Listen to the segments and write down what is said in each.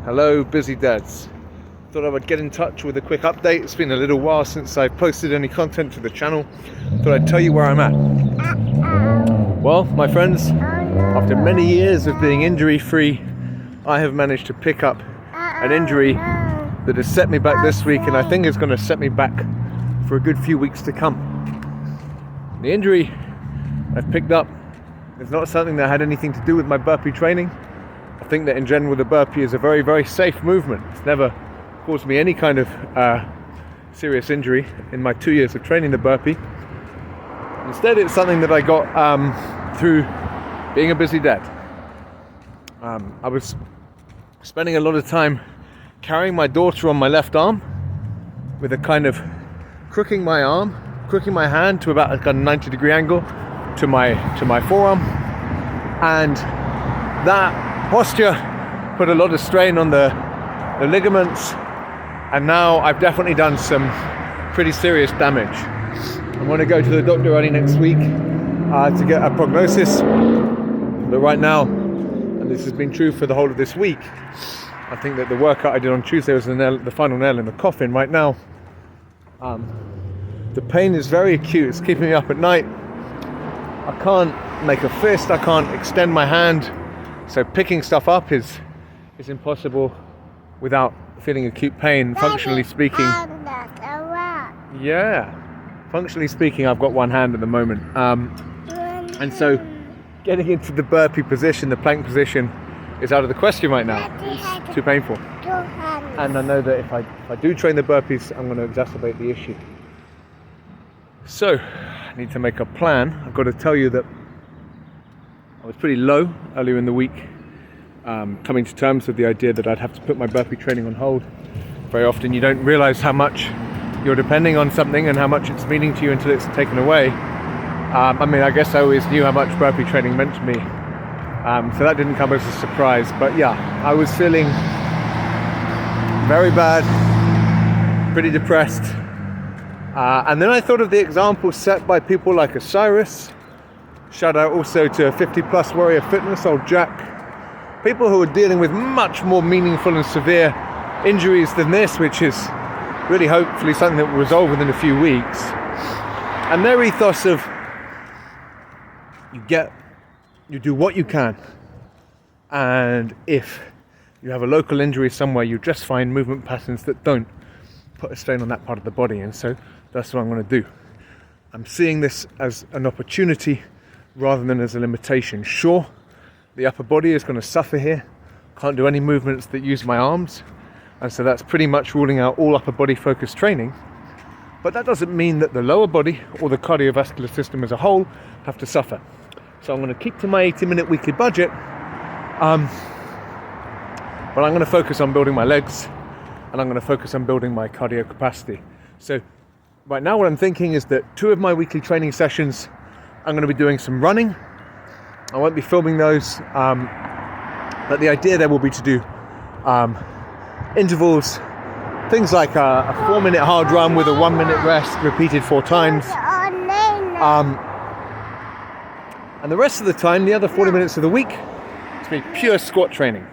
Hello, busy dads. Thought I would get in touch with a quick update. It's been a little while since I've posted any content to the channel. Thought I'd tell you where I'm at. Well, my friends, after many years of being injury-free, I have managed to pick up an injury that has set me back this week, and I think is going to set me back for a good few weeks to come. The injury I've picked up is not something that had anything to do with my burpee training. I think that in general the burpee is a very, very safe movement. It's never caused me any kind of serious injury in my 2 years of training the burpee. Instead, it's something that I got through being a busy dad. I was spending a lot of time carrying my daughter on my left arm with a kind of crooking my hand to about a kind of 90-degree angle to my forearm, and that posture put a lot of strain on the ligaments, and now I've definitely done some pretty serious damage. I'm going to go to the doctor early next week to get a prognosis, but right now, and this has been true for the whole of this week, I think that the workout I did on Tuesday was the final nail in the coffin. Right now, the pain is very acute. It's keeping me up at night. I can't make a fist, I can't extend my hand, so picking stuff up is impossible without feeling acute pain. Functionally speaking, functionally speaking, I've got one hand at the moment, and so getting into the burpee position, the plank position, is out of the question right now. It's too painful, and I know that if I do train the burpees, I'm going to exacerbate the issue. So I need to make a plan. I've got to tell you that I was pretty low earlier in the week, coming to terms with the idea that I'd have to put my burpee training on hold. Very often you don't realize how much you're depending on something and how much it's meaning to you until it's taken away. I guess I always knew how much burpee training meant to me, so that didn't come as a surprise. But yeah, I was feeling very bad, pretty depressed. And then I thought of the example set by people like Osiris. Shout out also to 50 Plus Warrior Fitness, old Jack. People who are dealing with much more meaningful and severe injuries than this, which is really hopefully something that will resolve within a few weeks. And their ethos of you do what you can, and if you have a local injury somewhere, you just find movement patterns that don't put a strain on that part of the body. And so that's what I'm going to do. I'm seeing this as an opportunity rather than as a limitation. Sure, the upper body is going to suffer here. Can't do any movements that use my arms, and so that's pretty much ruling out all upper body focused training. But that doesn't mean that the lower body or the cardiovascular system as a whole have to suffer. So I'm going to keep to my 80-minute weekly budget, but I'm going to focus on building my legs, and I'm going to focus on building my cardio capacity. So right now what I'm thinking is that 2 of my weekly training sessions, I'm going to be doing some running. I won't be filming those, but the idea there will be to do intervals, things like a 4-minute hard run with a 1-minute rest, repeated 4 times. And the rest of the time, the other 40 minutes of the week, it's been pure squat training.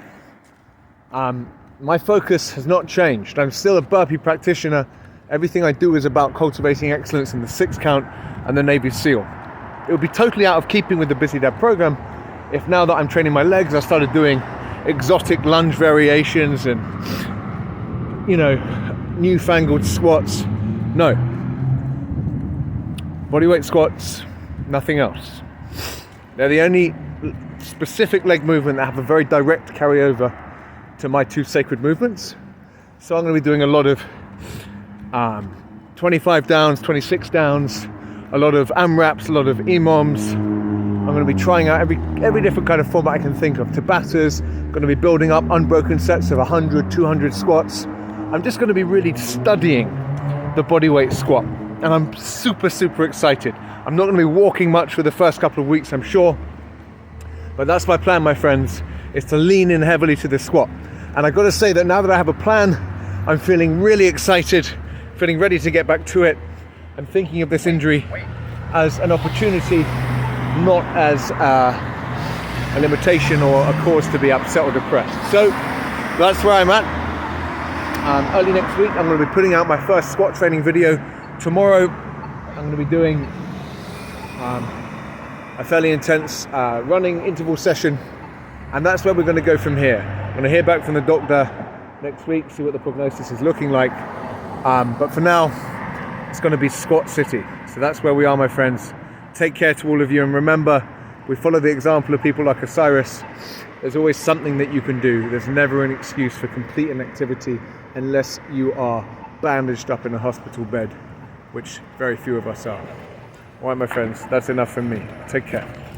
My focus has not changed. I'm still a burpee practitioner. Everything I do is about cultivating excellence in the 6 count and the Navy SEAL. It would be totally out of keeping with the Busy Dad program if now that I'm training my legs, I started doing exotic lunge variations and, newfangled squats. No. Bodyweight squats, nothing else. They're the only specific leg movement that have a very direct carryover to my 2 sacred movements. So I'm going to be doing a lot of 25 downs, 26 downs, a lot of AMRAPs, a lot of EMOMs. I'm going to be trying out every different kind of format I can think of. Tabatas, going to be building up unbroken sets of 100, 200 squats. I'm just going to be really studying the bodyweight squat, and I'm super, super excited. I'm not going to be walking much for the first couple of weeks, I'm sure, but that's my plan, my friends, is to lean in heavily to the squat. And I've got to say that now that I have a plan, I'm feeling really excited, feeling ready to get back to it, and thinking of this injury as an opportunity, not as a limitation or a cause to be upset or depressed. So that's where I'm at. Early next week, I'm going to be putting out my first squat training video. Tomorrow, I'm going to be doing a fairly intense running interval session, and that's where we're going to go from here. I'm going to hear back from the doctor next week, see what the prognosis is looking like. But for now, it's going to be Squat City. So that's where we are, my friends. Take care to all of you, and remember, we follow the example of people like Osiris. There's always something that you can do. There's never an excuse for complete inactivity unless you are bandaged up in a hospital bed, which very few of us are. All right, my friends, that's enough from me. Take care.